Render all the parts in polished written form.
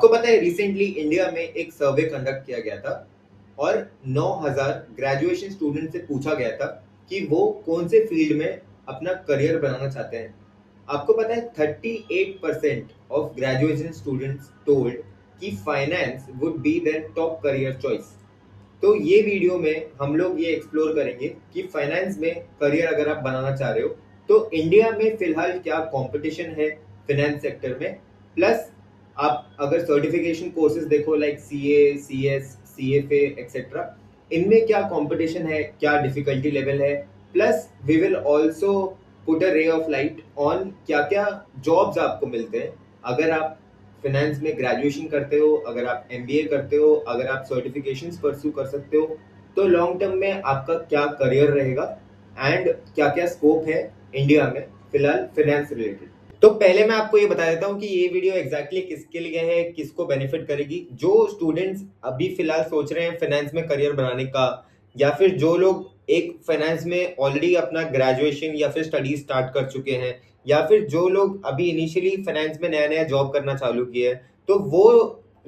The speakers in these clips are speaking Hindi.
आपको पता है रिसेंटली इंडिया में एक सर्वे कंडक्ट किया गया था और 9,000 ग्रेजुएशन स्टूडेंट से पूछा गया था कि वो कौन से फील्ड में अपना करियर बनाना चाहते हैं। आपको पता है 38% ऑफ ग्रेजुएशन स्टूडेंट्स टोल्ड कि finance would be there top career choice. तो ये वीडियो में हम लोग ये एक्सप्लोर करेंगे कि फाइनेंस में करियर अगर आप बनाना चाह रहे हो तो इंडिया में फिलहाल क्या कंपटीशन है फाइनेंस सेक्टर में, प्लस आप अगर सर्टिफिकेशन कोर्सेज देखो like CA, CS, CFA etcetera, इनमें क्या कंपटीशन है, क्या डिफिकल्टी लेवल है, plus we will also put a ray of light on क्या क्या जॉब्स आपको मिलते हैं अगर आप फाइनेंस में ग्रेजुएशन करते हो, अगर आप एमबीए करते हो, अगर आप सर्टिफिकेशंस परस्यू कर सकते हो, तो लॉन्ग टर्म में आपका क्या करियर रहेगा एंड क्या क्या स्कोप है इंडिया में फिलहाल फाइनेंस रिलेटेड। तो पहले मैं आपको ये बता देता हूँ कि ये वीडियो एग्जैक्टली किसके लिए है, किसको बेनिफिट करेगी। जो स्टूडेंट्स अभी फिलहाल सोच रहे हैं फाइनेंस में करियर बनाने का, या फिर जो लोग एक फाइनेंस में ऑलरेडी अपना ग्रेजुएशन या फिर स्टडी स्टार्ट कर चुके हैं, या फिर जो लोग अभी इनिशियली फाइनेंस में नया नया जॉब करना चालू किया है, तो वो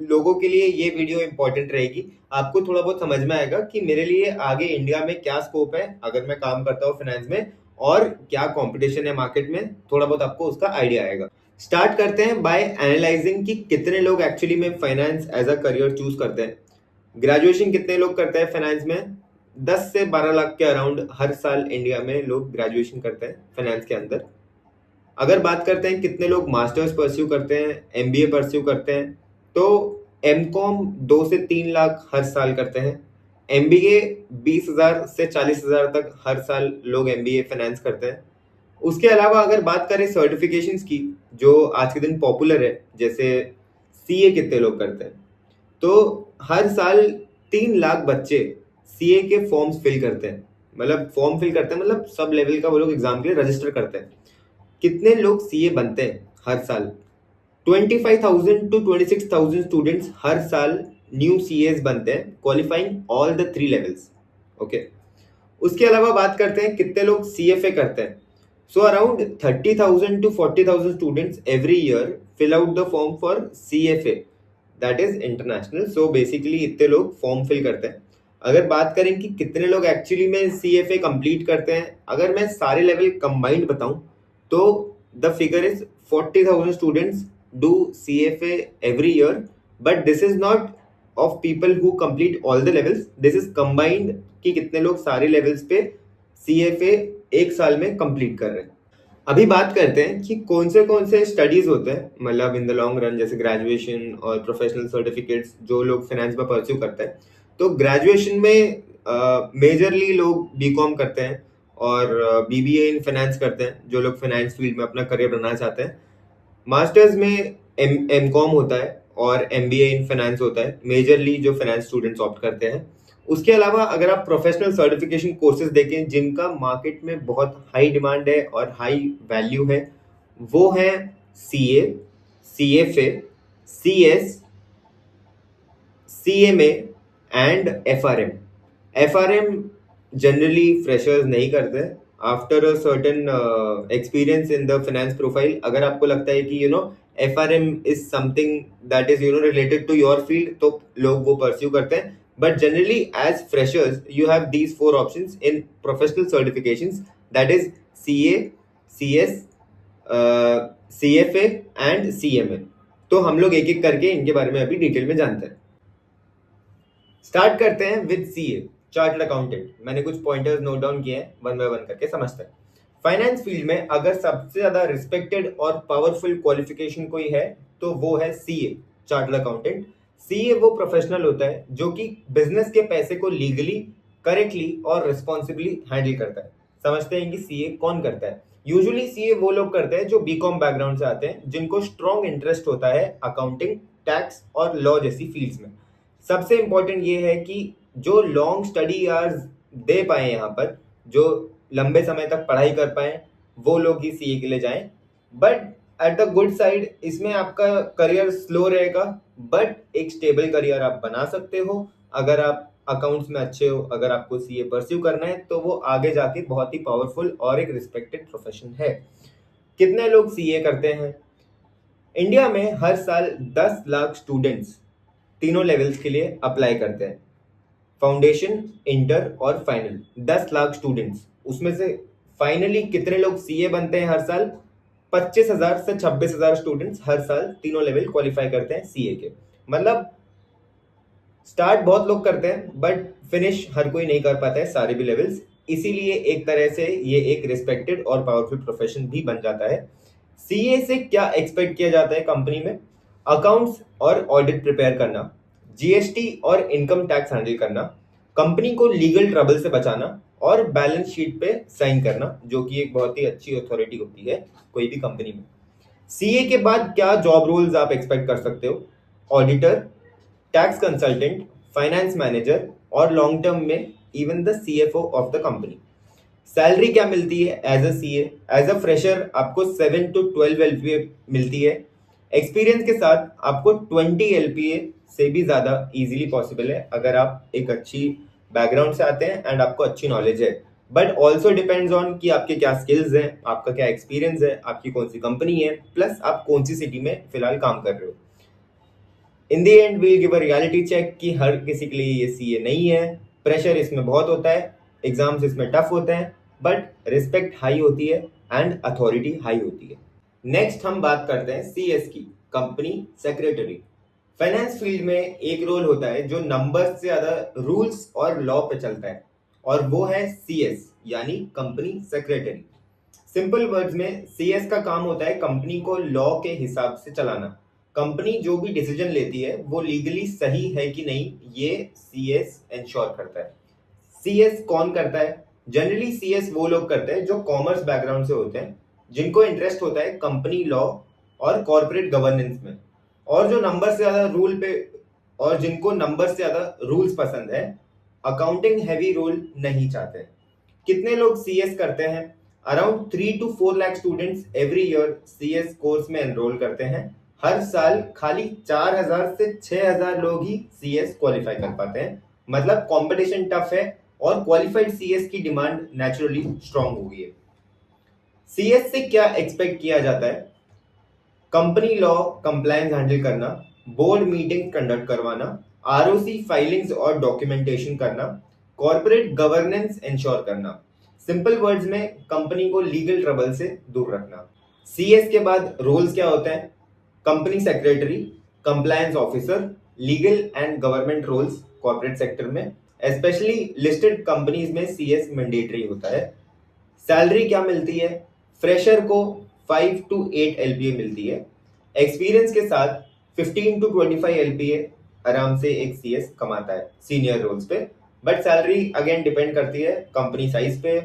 लोगों के लिए ये वीडियो इंपॉर्टेंट रहेगी। आपको थोड़ा बहुत समझ में आएगा कि मेरे लिए आगे इंडिया में क्या स्कोप है अगर मैं काम करता हूँ फाइनेंस में, और क्या कंपटीशन है मार्केट में, थोड़ा बहुत आपको उसका आइडिया आएगा। स्टार्ट करते हैं बाय एनालाइजिंग कि कितने लोग एक्चुअली में finance as a career choose करते हैं। ग्रेजुएशन कितने लोग करते हैं फाइनेंस में? 10 से 12 लाख के अराउंड हर साल इंडिया में लोग ग्रेजुएशन करते हैं फाइनेंस के अंदर। अगर बात करते हैं कितने लोग मास्टर्स परस्यू करते हैं, एमबीए परस्यू करते हैं, तो एमकॉम 2 से 3 लाख हर साल करते हैं। एमबीए 20,000 से 40,000 तक हर साल लोग एमबीए फाइनेंस करते हैं। उसके अलावा अगर बात करें सर्टिफिकेशंस की जो आज के दिन पॉपुलर है, जैसे सीए कितने लोग करते हैं, तो हर साल 3 लाख बच्चे सीए के फॉर्म्स फिल करते हैं। मतलब फॉर्म फिल करते हैं मतलब सब लेवल का वो लोग एग्जाम के लिए रजिस्टर करते हैं। कितने लोग सीए बनते हैं हर साल? 25,000 टू 26,000 स्टूडेंट्स हर साल न्यू सीएस बनते हैं, qualifying all the 3 levels. Okay, उसके अलावा बात करते हैं कितने लोग सीएफए करते हैं। So around 30,000 to 40,000 students every year fill out the form for CFA, that is international. So basically इतने लोग फॉर्म फिल करते हैं। अगर बात करें कि कितने लोग एक्चुअली में सीएफए कंप्लीट करते हैं, अगर मैं सारे लेवल कंबाइंड बताऊं तो the figure is 40,000 students do CFA every year, but this is not of people who complete all the levels, this is combined कि कितने लोग सारे लेवल्स पे CFA एक साल में कंप्लीट कर रहे हैं। अभी बात करते हैं कि कौन से स्टडीज होते हैं मतलब इन द लॉन्ग रन, जैसे ग्रेजुएशन और प्रोफेशनल सर्टिफिकेट्स जो लोग फाइनेंस में परस्यू करते हैं। तो ग्रेजुएशन में मेजरली लोग बीकॉम करते हैं और बीबीए इन फाइनेंस करते हैं जो लोग फाइनेंस फील्ड में अपना करियर बनाना चाहते हैं। मास्टर्स में एमकॉम होता है और एमबीए इन फाइनेंस होता है, मेजरली जो फाइनेंस स्टूडेंट्स ऑप्ट करते हैं। उसके अलावा अगर आप प्रोफेशनल सर्टिफिकेशन कोर्सेज देखें जिनका मार्केट में बहुत हाई डिमांड है और हाई वैल्यू है, वो है CA, CFA, CS, CMA and FRM. FRM generally freshers नहीं करते। After a certain experience in the finance profile, अगर आपको लगता है कि FRM is something that is related to your field, तो लोग वो परस्यू करते हैं। But generally, as freshers, you have these 4 options in professional certifications, that is CA, CS, CFA and CMA। तो हम लोग एक एक करके इनके बारे में अभी डिटेल में जानते हैं। स्टार्ट करते हैं विद सीए, चार्टर्ड अकाउंटेंट। मैंने कुछ पॉइंटर्स नोट डाउन किए हैं, वन बाय वन करके समझते हैं। फाइनेंस फील्ड में अगर सबसे ज्यादा रिस्पेक्टेड और पावरफुल क्वालिफिकेशन कोई है तो वो है सीए, चार्टर्ड अकाउंटेंट। सीए वो प्रोफेशनल होता है जो कि बिजनेस के पैसे को लीगली, करेक्टली और रिस्पॉन्सिबली हैंडल करता है। समझते हैं कि सीए कौन करता है। यूजुअली सीए वो लोग करते हैं जो बीकॉम बैकग्राउंड से आते हैं, जिनको स्ट्रॉन्ग इंटरेस्ट होता है अकाउंटिंग, टैक्स और लॉ जैसी फील्ड्स में। सबसे इंपॉर्टेंट ये है कि जो लॉन्ग स्टडी आवर्स दे पाए यहाँ पर, जो लंबे समय तक पढ़ाई कर पाए, वो लोग ही सीए के लिए जाएं। But at the good side, इसमें आपका करियर स्लो रहेगा, बट एक स्टेबल करियर आप बना सकते हो अगर आप अकाउंट्स में अच्छे हो। अगर आपको सीए परस्यू करना है तो वो आगे जाके बहुत ही पावरफुल और एक रिस्पेक्टेड प्रोफेशन है। कितने लोग सीए करते हैं? इंडिया में हर साल 10 लाख स्टूडेंट्स तीनों लेवल्स के लिए अप्लाई करते हैं, फाउंडेशन, इंटर और फाइनल। 10 लाख स्टूडेंट्स, उसमें से फाइनली कितने लोग सीए बनते हैं हर साल? 25,000 से 26,000 स्टूडेंट्स हर साल तीनों लेवल क्वालिफाई करते हैं सीए के। मतलब स्टार्ट बहुत लोग करते हैं बट फिनिश हर कोई नहीं कर पाता है सारे भी लेवल्स। इसीलिए एक तरह से ये एक रिस्पेक्टेड और पावरफुल प्रोफेशन भी बन जाता है। सीए से क्या एक्सपेक्ट किया जाता है कंपनी में? अकाउंट्स और ऑडिट प्रिपेयर करना, जीएसटी और इनकम टैक्स हैंडल करना, कंपनी को लीगल ट्रबल से बचाना और बैलेंस शीट पे साइन करना, जो कि एक बहुत ही अच्छी अथॉरिटी होती है कोई भी कंपनी में। सीए के बाद क्या जॉब रोल्स आप एक्सपेक्ट कर सकते हो? Auditor, tax consultant, finance manager और लॉन्ग टर्म में even the CFO of the company. Salary क्या मिलती है as a CA? As a fresher आपको 7 to 12 एलपीए मिलती है। एक्सपीरियंस के साथ आपको 20 एलपीए से भी ज्यादा इजीली पॉसिबल है अगर आप एक अच्छी बैकग्राउंड से आते हैं एंड आपको अच्छी नॉलेज है। बट ऑल्सो डिपेंड्स ऑन कि आपके क्या स्किल्स हैं, आपका क्या एक्सपीरियंस है, आपकी कौन सी कंपनी है, प्लस आप कौन सी सिटी में फिलहाल काम कर रहे हो। In the end we'll give a reality check कि हर किसी के लिए ये सीए नहीं है। प्रेशर इसमें बहुत होता है, एग्जाम्स इसमें टफ होते हैं, बट रिस्पेक्ट हाई होती है एंड अथॉरिटी हाई होती है। नेक्स्ट हम बात करते हैं सीएस की, कंपनी सेक्रेटरी। फाइनेंस फील्ड में एक रोल होता है जो नंबर से ज्यादा रूल्स और लॉ पे चलता है, और वो है सीएस यानी कंपनी सेक्रेटरी। सिंपल वर्ड्स में सीएस का काम होता है कंपनी को लॉ के हिसाब से चलाना। कंपनी जो भी डिसीजन लेती है वो लीगली सही है कि नहीं, ये सीएस इंश्योर करता है। सीएस कौन करता है? जनरली सीएस वो लोग करते हैं जो कॉमर्स बैकग्राउंड से होते हैं, जिनको इंटरेस्ट होता है कंपनी लॉ और कॉर्पोरेट गवर्नेंस में, और जो नंबर से ज्यादा रूल पे और जिनको नंबर से ज्यादा रूल्स पसंद है, अकाउंटिंग हैवी रोल नहीं चाहते। कितने लोग सीएस करते हैं? Around 3 to 4 lakh students every year CS course में एनरोल करते हैं। हर साल खाली 4,000 से 6,000 लोग ही सीएस क्वालिफाई कर पाते हैं। मतलब कंपटीशन टफ है और क्वालिफाइड सीएस की डिमांड नेचुरली स्ट्रांग हो गई है। सीएस से क्या एक्सपेक्ट किया जाता है? कंपनी लॉ कंप्लायंस हैंडल करना, बोर्ड मीटिंग कंडक्ट करवाना, आरओसी फाइलिंग्स और डॉक्यूमेंटेशन करना, कॉर्पोरेट गवर्नेंस इंश्योर करना। सिंपल वर्ड्स में कंपनी को लीगल ट्रबल से दूर रखना। सीएस के बाद रोल्स क्या होते हैं? Company secretary, compliance officer, legal and government roles corporate sector में, स्पेशली लिस्टेड कंपनीज में सीएस मैंडेटरी होता है। सैलरी क्या मिलती है? फ्रेशर को 5 to 8 एलपीए मिलती है। एक्सपीरियंस के साथ 15 to 25 एलपीए आराम से एक सीएस कमाता है सीनियर रोल्स पे। बट सैलरी अगेन डिपेंड करती है कंपनी साइज पे,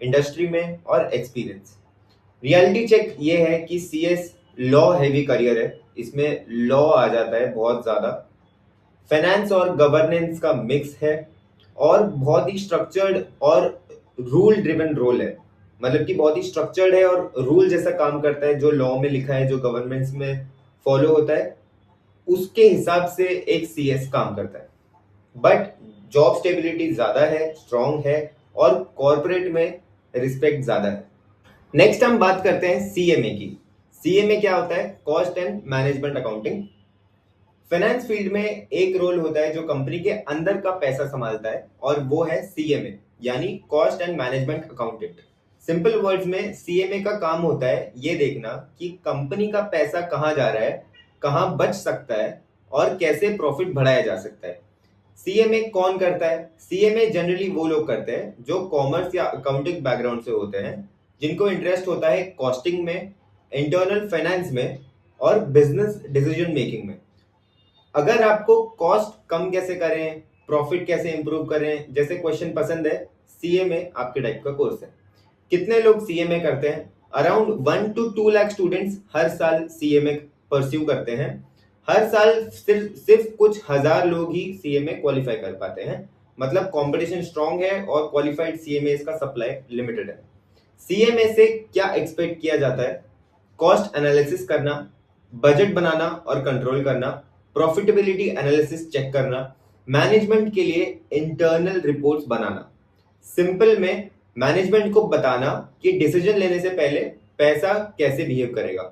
इंडस्ट्री में और एक्सपीरियंस। रियलिटी चेक ये है कि सीएस लॉ हैवी करियर है, इसमें लॉ आ जाता है बहुत ज्यादा। फाइनेंस और गवर्नेंस का मिक्स है और बहुत ही स्ट्रक्चर्ड और रूल ड्रिवन रोल है। मतलब कि बहुत ही स्ट्रक्चर्ड है और रूल जैसा काम करता है, जो लॉ में लिखा है, जो गवर्नमेंट्स में फॉलो होता है, उसके हिसाब से एक सीएस काम करता है। बट जॉब स्टेबिलिटी ज्यादा है, स्ट्रांग है और कॉर्पोरेट में रिस्पेक्ट ज्यादा है। नेक्स्ट हम बात करते हैं सीएमए की। सीएमए क्या होता है? Cost and management accounting. Finance field में एक रोल होता है जो कंपनी के अंदर का पैसा संभालता है, और वो है सीएमए यानी cost and management accountant. Simple words में सीएमए का काम होता है ये देखना कि कंपनी का पैसा कहाँ जा रहा है, कहाँ बच सकता है और कैसे प्रॉफिट बढ़ाया जा सकता है। सीएमए कौन करता है? सीएमए जनरली वो लोग करते हैं जो कॉमर्स या अकाउंटिंग बैकग्राउंड से होते हैं, जिनको इंटरेस्ट होता है कॉस्टिंग में, इंटरनल फाइनेंस में और बिजनेस डिसीजन मेकिंग में। अगर आपको कॉस्ट कम कैसे करें, प्रॉफिट कैसे इंप्रूव करें जैसे क्वेश्चन पसंद है, सीएमए आपके टाइप का कोर्स है। कितने लोग सीएमए करते हैं? अराउंड 1 to 2 लाख स्टूडेंट्स हर साल सीएमए परस्यू करते हैं। हर साल सिर्फ कुछ हजार लोग ही सीएमए क्वालिफाई कर पाते हैं। मतलब कंपटीशन स्ट्रांग है और क्वालिफाइड सीएमए का सप्लाई लिमिटेड है। सीएमए से क्या एक्सपेक्ट किया जाता है? कॉस्ट एनालिसिस करना, बजट बनाना और कंट्रोल करना, प्रॉफिटेबिलिटी एनालिसिस चेक करना, मैनेजमेंट के लिए इंटरनल रिपोर्ट्स बनाना। सिंपल में मैनेजमेंट को बताना कि डिसीजन लेने से पहले पैसा कैसे बिहेव करेगा।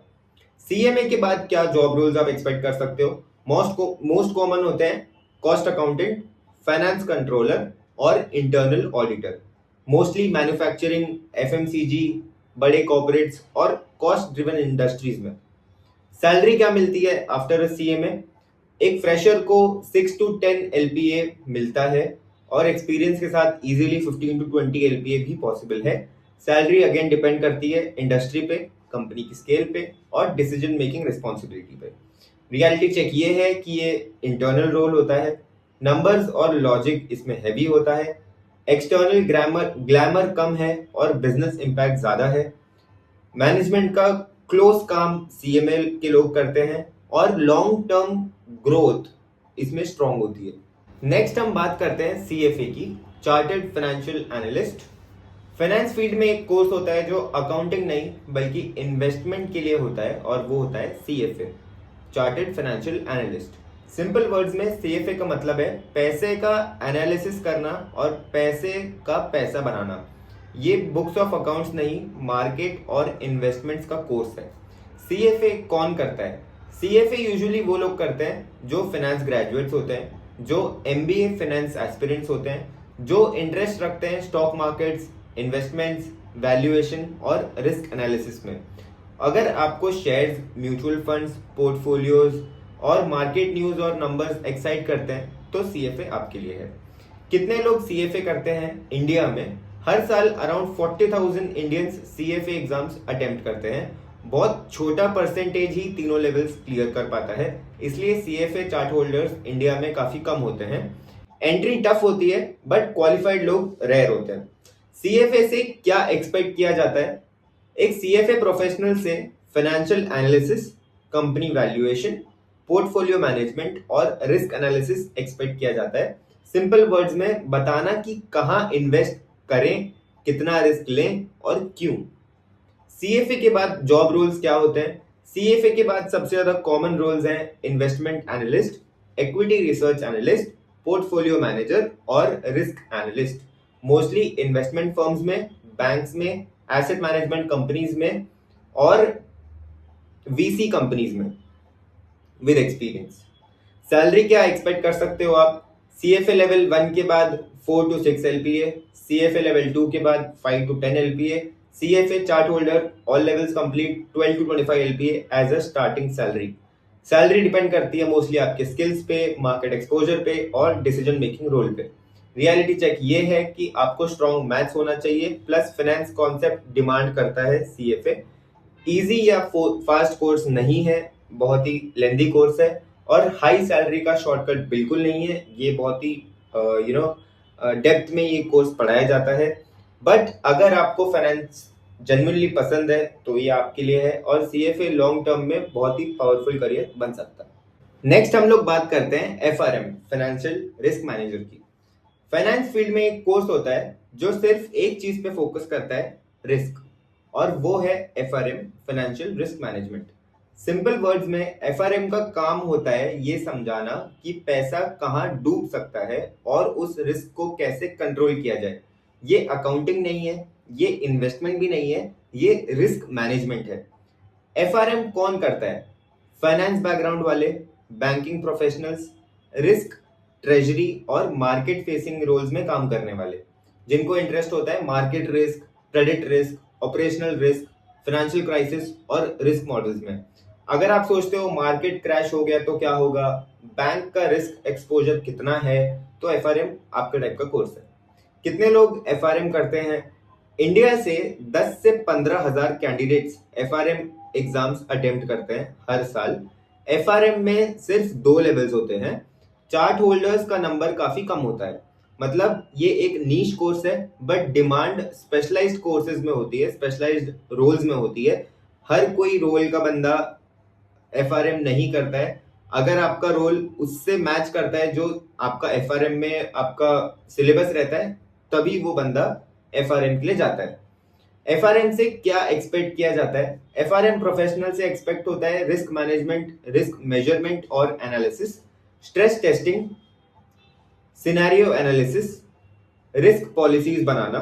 सीएमए के बाद क्या जॉब रोल्स आप एक्सपेक्ट कर सकते हो? मोस्ट कॉमन होते हैं कॉस्ट अकाउंटेंट, फाइनेंस कंट्रोलर और internal auditor. Mostly manufacturing, FMCG, बड़े कॉर्पोरेट्स और कॉस्ट ड्रिवन इंडस्ट्रीज में। सैलरी क्या मिलती है आफ्टर सीएमए? एक फ्रेशर को 6 to 10 एलपीए मिलता है और एक्सपीरियंस के साथ इजीली 15 to 20 एलपीए भी पॉसिबल है। सैलरी अगेन डिपेंड करती है इंडस्ट्री पे, कंपनी की स्केल पे और डिसीजन मेकिंग रिस्पॉन्सिबिलिटी पे। रियलिटी चेक ये है कि ये इंटरनल रोल होता है, नंबर्स और लॉजिक इसमें हैवी होता है, एक्सटर्नल ग्लैमर कम है और बिजनेस इम्पैक्ट ज़्यादा है। मैनेजमेंट का क्लोज काम सीएमएल के लोग करते हैं और लॉन्ग टर्म ग्रोथ इसमें स्ट्रांग होती है। नेक्स्ट हम बात करते हैं सीएफए की, chartered financial analyst. Finance field में एक कोर्स होता है जो अकाउंटिंग नहीं बल्कि इन्वेस्टमेंट के लिए होता है और वो होता है CFA, chartered financial analyst. Simple words में सीएफए का मतलब है पैसे का एनालिसिस करना और पैसे का पैसा बनाना। ये बुक्स ऑफ अकाउंट्स नहीं, मार्केट और इन्वेस्टमेंट्स का कोर्स है। सीएफए कौन करता है? सीएफए यूजुअली वो लोग करते हैं जो फाइनेंस ग्रेजुएट्स होते हैं, जो एमबीए फाइनेंस एस्पिरेंट्स होते हैं, जो इंटरेस्ट रखते हैं स्टॉक मार्केट्स, इन्वेस्टमेंट्स, वैल्यूएशन और रिस्क एनालिसिस में। अगर आपको शेयर्स, म्यूचुअल फंड्स, पोर्टफोलियोज और मार्केट न्यूज और नंबर्स एक्साइट करते हैं तो सीएफए आपके लिए है। कितने लोग सीएफए करते हैं इंडिया में? हर साल around 40,000 Indians CFA exams attempt करते हैं। बहुत छोटा परसेंटेज ही तीनों लेवल्स क्लियर कर पाता है, इसलिए सीएफए चार्ट होल्डर्स इंडिया में काफी कम होते हैं। एंट्री टफ होती है बट क्वालिफाइड लोग रेयर होते हैं। सीएफए से क्या एक्सपेक्ट किया जाता है? एक सीएफए प्रोफेशनल से financial analysis, company valuation, portfolio management और रिस्क एनालिसिस एक्सपेक्ट किया जाता है। सिंपल वर्ड्स में बताना कि कहां इन्वेस्ट करें, कितना रिस्क लें और क्यों। सीएफए के बाद जॉब रोल्स क्या होते हैं? सीएफए के बाद सबसे ज्यादा कॉमन रोल्स हैं investment analyst, equity research analyst, portfolio manager और risk analyst. Mostly investment firms में, बैंक्स में, एसेट मैनेजमेंट कंपनीज में और वीसी कंपनीज में विद एक्सपीरियंस। सैलरी क्या एक्सपेक्ट कर सकते हो आप? सीएफए लेवल 1 के बाद 4 to 6 एलपीए, सीएफए लेवल 2 के बाद 5 to 10 LPA, CFA charter holder all levels complete 12 to 25 LPA as a starting salary. Salary depend करती है मोस्टली आपके स्किल्स पे, मार्केट एक्सपोजर पे और डिसीजन मेकिंग रोल पे। रियलिटी चेक ये है कि आपको स्ट्रॉन्ग मैथ्स होना चाहिए प्लस फाइनेंस कॉन्सेप्ट डिमांड करता है सीएफए। इजी या फास्ट कोर्स नहीं है, बहुत ही लेंदी कोर्स है और हाई सैलरी का शॉर्टकट बिल्कुल नहीं है। ये बहुत ही डेप्थ में ये कोर्स पढ़ाया जाता है। बट अगर आपको फाइनेंस जेन्युइनली पसंद है तो ये आपके लिए है और सीएफए लॉन्ग टर्म में बहुत ही पावरफुल करियर बन सकता है। नेक्स्ट हम लोग बात करते हैं एफआरएम, फाइनेंशियल रिस्क मैनेजर की। फाइनेंस फील्ड में एक कोर्स होता है जो सिर्फ एक चीज पे फोकस करता है, रिस्क, और वो है FRM, financial risk management. Simple words में एफआरएम का काम होता है ये समझाना कि पैसा कहाँ डूब सकता है और उस रिस्क को कैसे कंट्रोल किया जाए। ये अकाउंटिंग नहीं है, ये इन्वेस्टमेंट भी नहीं है, ये रिस्क मैनेजमेंट है। एफआरएम कौन करता है? फाइनेंस बैकग्राउंड वाले, बैंकिंग प्रोफेशनल्स, रिस्क, ट्रेजरी और मार्केट फेसिंग रोल्स में काम करने वाले, जिनको इंटरेस्ट होता है market risk, credit risk, operational risk, financial crisis और रिस्क मॉडल्स में। अगर आप सोचते हो मार्केट क्रैश हो गया तो क्या होगा, बैंक का रिस्क एक्सपोजर कितना है, तो एफआरएम आपका टाइप का कोर्स है। कितने लोग एफआरएम करते हैं? इंडिया से 10 से 15 हजार कैंडिडेट्स एफआरएम एग्जाम्स अटेम्प्ट करते हैं हर साल। एफआरएम में सिर्फ 2 लेवल्स होते हैं। चार्ट होल्डर्स का नंबर काफी कम होता है, मतलब ये एक नीश कोर्स है बट डिमांड स्पेशलाइज्ड कोर्सेज में होती है, स्पेशलाइज्ड रोल्स में होती है। हर कोई रोल का बंदा एफआरएम नहीं करता है। अगर आपका रोल उससे मैच करता है जो आपका एफआरएम में आपका सिलेबस रहता है, तभी वो बंदा एफआरएम के लिए जाता है। एफआरएम से क्या एक्सपेक्ट किया जाता है? एफआरएम प्रोफेशनल से एक्सपेक्ट होता है रिस्क मैनेजमेंट, रिस्क मेजरमेंट और analysis, stress testing, scenario analysis, risk policies बनाना।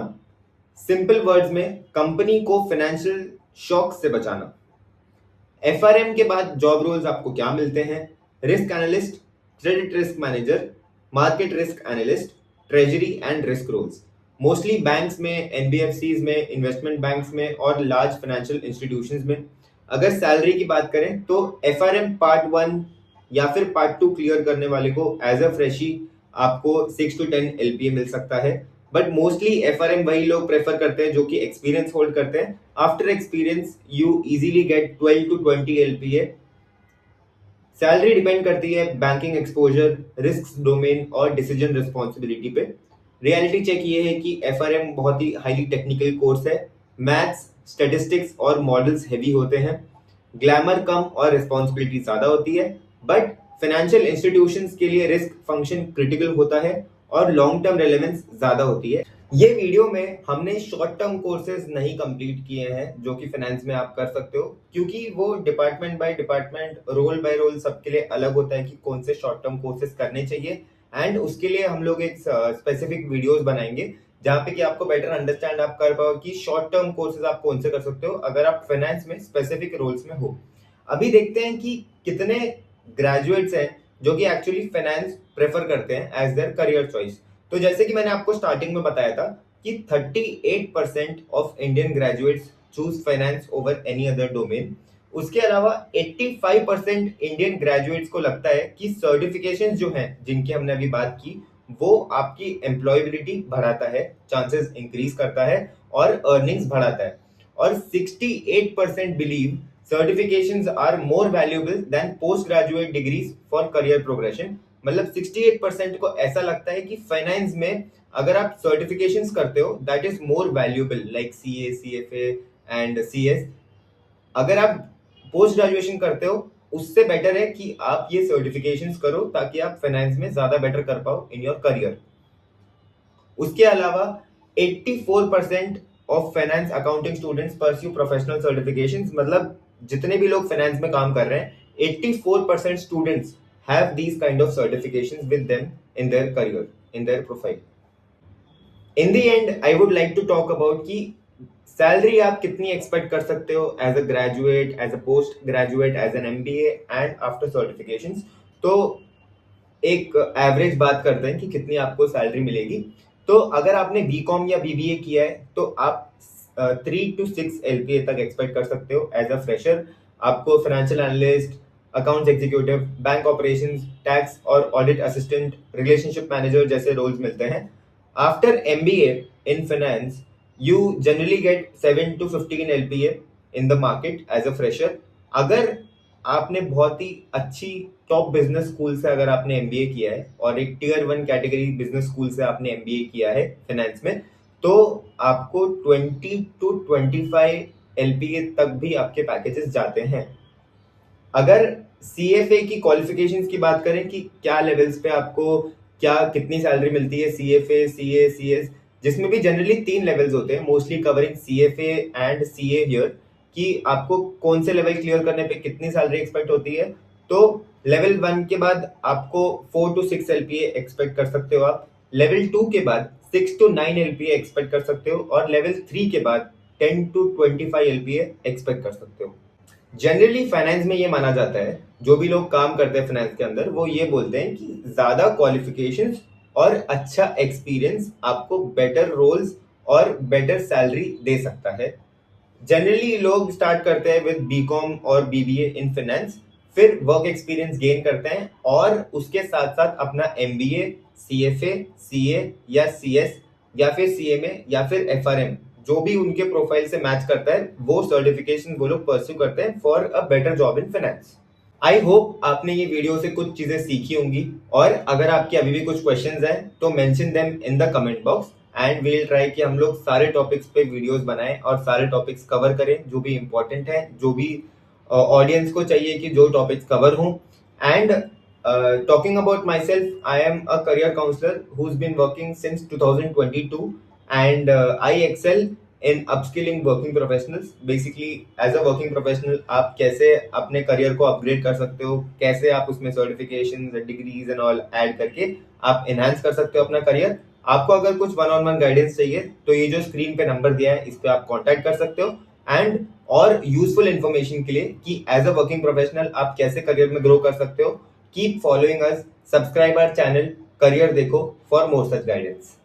सिंपल वर्ड्स में कंपनी को फाइनेंशियल शॉक से बचाना। FRM के बाद जॉब रोल्स आपको क्या मिलते हैं? Risk analyst, credit risk manager, market risk analyst, treasury and risk roles. Mostly banks में, NBFCs में, इन्वेस्टमेंट बैंक्स में और लार्ज फाइनेंशियल इंस्टीट्यूशंस में। अगर सैलरी की बात करें तो FRM पार्ट 1 या फिर पार्ट 2 क्लियर करने वाले को एज अ फ्रेशी आपको 6 to 10 LPA मिल सकता है। बट मोस्टली FRM वही लोग प्रेफर करते हैं जो कि एक्सपीरियंस होल्ड करते हैं। After experience you easily get 12 to 20 LPA। Salary depend करती है बैंकिंग एक्सपोजर, रिस्क डोमेन और डिसीजन रिस्पॉन्सिबिलिटी पे। रियलिटी चेक ये है कि FRM बहुत ही हाईली टेक्निकल कोर्स है। मैथ्स, स्टैटिस्टिक्स और मॉडल्स हेवी होते हैं। ग्लैमर कम और रिस्पॉन्सिबिलिटी ज्यादा होती है। बट फाइनेंशियल इंस्टीट्यूशंस के लिए रिस्क फंक्शन क्रिटिकल होता है और लॉन्ग टर्म रेलेवेंस ज्यादा होती है। ये वीडियो में हमने शॉर्ट टर्म कोर्सेज नहीं कंप्लीट किए हैं जो कि फाइनेंस में आप कर सकते हो, क्योंकि वो department by department, role by role सबके लिए अलग होता है कि कौन से शॉर्ट टर्म कोर्सेज करने चाहिए। एंड उसके लिए हम लोग एक स्पेसिफिक वीडियोस बनाएंगे जहाँ पे कि आपको बेटर अंडरस्टैंड आप कर पाओ कि शॉर्ट टर्म कोर्सेज आप कौन से कर सकते हो अगर आप फाइनेंस में स्पेसिफिक रोल्स में हो। अभी देखते हैं कि कितने ग्रेजुएट्स हैं जो कि एक्चुअली फाइनेंस प्रेफर करते हैं एज देयर करियर चॉइस। तो जैसे कि मैंने आपको स्टार्टिंग में बताया था कि 38% of Indian graduates choose finance over any other domain. उसके अलावा 85% इंडियन ग्रेजुएट्स को लगता है कि सर्टिफिकेशंस जो हैं जिनकी हमने अभी बात की वो आपकी एम्प्लॉयबिलिटी बढ़ाता है, चांसेस इंक्रीज करता है और अर्निंग्स बढ़ाता है। और 68% believe certifications are more valuable than post graduate degrees for career progression। मतलब 68% को ऐसा लगता है कि फाइनेंस में अगर आप सर्टिफिकेशंस करते हो that is more valuable, like CA, CFA and CS। अगर आप पोस्ट ग्रेजुएशन करते हो उससे बेटर है कि आप ये सर्टिफिकेशंस करो ताकि आप फाइनेंस में ज्यादा बेटर कर पाओ इन योर करियर। उसके अलावा 84% of finance accounting students pursue professional certifications. मतलब जितने भी लोग फाइनेंस में काम कर रहे हैं 84% students have these kind of certifications with them in their career, in their profile. In the end I would like to talk about कि सैलरी आप कितनी एक्सपेक्ट कर सकते हो as a graduate, as a post graduate, as an MBA and after certifications. तो एक एवरेज बात करते हैं कि कितनी आपको सैलरी मिलेगी। तो अगर आपने BCom या BBA किया है तो आप 3 to 6 LPA तक एक्सपेक्ट कर सकते हो एज अ फ्रेशर। आपको financial analyst, accounts executive, bank operations, tax और ऑडिट असिस्टेंट, रिलेशनशिप मैनेजर जैसे रोल्स मिलते हैं। After MBA in finance you generally get 7 to 15 LPA in the market as a fresher। अगर आपने बहुत ही अच्छी टॉप बिजनेस स्कूल से अगर आपने MBA किया है और एक Tier 1 कैटेगरी बिजनेस स्कूल से आपने MBA किया है फाइनेंस में, तो आपको 20 to 25 LPA तक भी आपके पैकेजेस जाते हैं। अगर CFA की क्वालिफिकेशंस की बात करें कि क्या लेवल्स पे आपको क्या कितनी सैलरी मिलती है, CFA, CA, CS, जिसमें भी जनरली 3 लेवल्स होते हैं, mostly covering CFA and CA here, कि आपको कौन से लेवल क्लियर करने पे कितनी सैलरी एक्सपेक्ट होती है। तो लेवल 1 के बाद आपको 4 to 6 LPA एक्सपेक्ट कर सकते हो आप। लेवल 2 के बाद 6 to 9 LPA एक्सपेक्ट कर सकते हो और लेवल 3 के बाद 10 to 25 LPA एक्सपेक्ट कर सकते हो। जनरली फाइनेंस में ये माना जाता है, जो भी लोग काम करते हैं फाइनेंस के अंदर वो ये बोलते हैं कि ज्यादा क्वालिफिकेशंस और अच्छा एक्सपीरियंस आपको बेटर रोल्स और बेटर सैलरी दे सकता है। जनरली लोग स्टार्ट करते हैं विद BCom और BBA इन फाइनेंस, फिर वर्क एक्सपीरियंस गेन करते हैं और उसके साथ साथ अपना MBA, CFA, CA या CS या फिर CMA या फिर FRM, जो भी उनके प्रोफाइल से मैच करता है वो सर्टिफिकेशन वो लोग परस्यू करते हैं for a better job in finance. I hope आपने ये वीडियो से कुछ चीजें सीखी होंगी और अगर आपके अभी भी कुछ क्वेश्चंस हैं तो mention them in the comment box and we will try कि हम लोग सारे टॉपिक्स पे वीडियोस बनाएं और सारे टॉपिक्स कवर करें जो भी इंपॉर्टेंट है, जो भी ऑडियंस को चाहिए कि जो टॉपिक्स कवर हों। And talking about myself, I am a career counselor who's been working since 2022 and I excel in upskilling working professionals। Basically as a working professional आप कैसे अपने करियर को अपग्रेड कर सकते हो, कैसे आप उसमें certifications, degrees and all add करके आप एनहांस कर सकते हो अपना करियर। आपको अगर कुछ 1-on-1 गाइडेंस चाहिए तो ये जो स्क्रीन पे नंबर दिया है इस पे आप कांटेक्ट कर सकते हो। एंड और यूजफुल इंफॉर्मेशन के लिए कि एज अ वर्किंग प्रोफेशनल आप कैसे करियर में ग्रो कर सकते हो, keep following us, subscribe our channel career देखो फॉर मोर सच गाइडेंस।